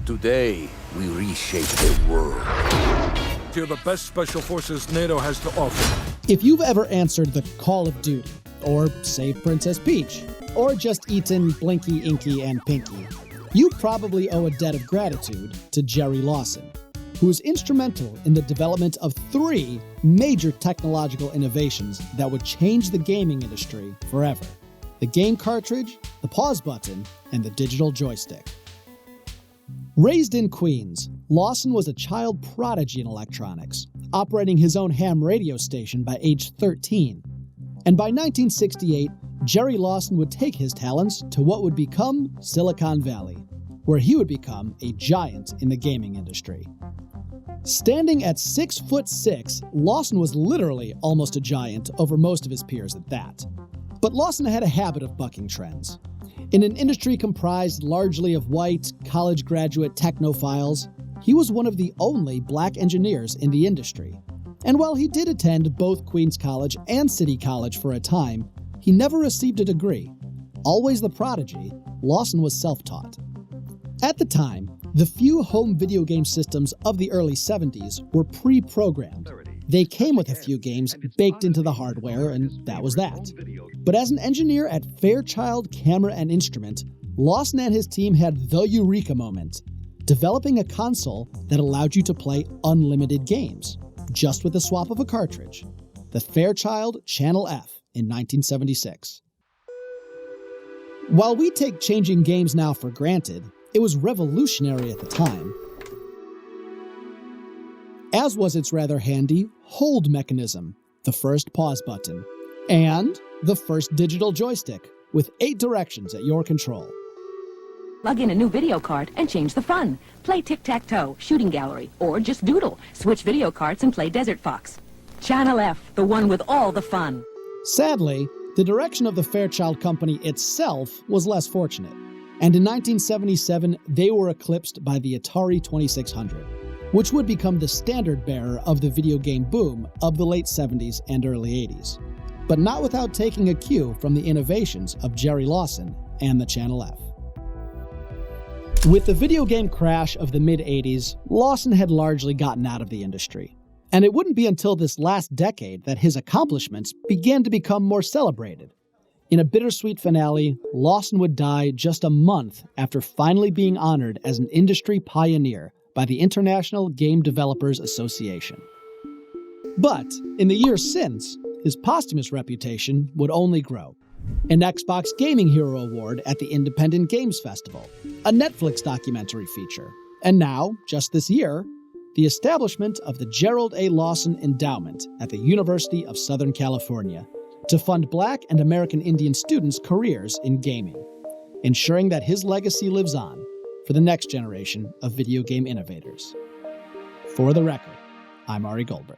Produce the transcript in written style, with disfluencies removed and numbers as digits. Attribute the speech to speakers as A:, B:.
A: Today, we reshape the world.
B: You're the best special forces NATO has to offer.
C: If you've ever answered the Call of Duty, or saved Princess Peach, or just eaten Blinky, Inky, and Pinky, you probably owe a debt of gratitude to Jerry Lawson, who was instrumental in the development of 3 major technological innovations that would change the gaming industry forever: the game cartridge, the pause button, and the digital joystick. Raised in Queens, Lawson was a child prodigy in electronics, operating his own ham radio station by age 13. And by 1968, Jerry Lawson would take his talents to what would become Silicon Valley, where he would become a giant in the gaming industry. Standing at 6'6", Lawson was literally almost a giant over most of his peers at that. But Lawson had a habit of bucking trends. In an industry comprised largely of white, college graduate technophiles, he was one of the only black engineers in the industry. And while he did attend both Queens College and City College for a time, he never received a degree. Always the prodigy, Lawson was self-taught. At the time, the few home video game systems of the early 70s were pre-programmed. They came with a few games baked into the hardware, and that was that. But as an engineer at Fairchild Camera and Instrument, Lawson and his team had the eureka moment, developing a console that allowed you to play unlimited games, just with the swap of a cartridge, the Fairchild Channel F in 1976. While we take changing games now for granted, it was revolutionary at the time, as was its rather handy hold mechanism, the first pause button, and the first digital joystick, with 8 directions at your control.
D: Plug in a new video cart and change the fun. Play tic-tac-toe, shooting gallery, or just doodle. Switch video carts and play Desert Fox. Channel F, the one with all the fun.
C: Sadly, the direction of the Fairchild Company itself was less fortunate, and in 1977 they were eclipsed by the Atari 2600, which would become the standard bearer of the video game boom of the late 70s and early 80s, but not without taking a cue from the innovations of Jerry Lawson and the Channel F. With the video game crash of the mid-80s, Lawson had largely gotten out of the industry, and it wouldn't be until this last decade that his accomplishments began to become more celebrated. In a bittersweet finale, Lawson would die just a month after finally being honored as an industry pioneer by the International Game Developers Association. But in the years since, his posthumous reputation would only grow. An Xbox Gaming Hero Award at the Independent Games Festival, a Netflix documentary feature, and now, just this year, the establishment of the Gerald A. Lawson Endowment at the University of Southern California to fund Black and American Indian students' careers in gaming, ensuring that his legacy lives on for the next generation of video game innovators. For the record, I'm Ari Goldberg.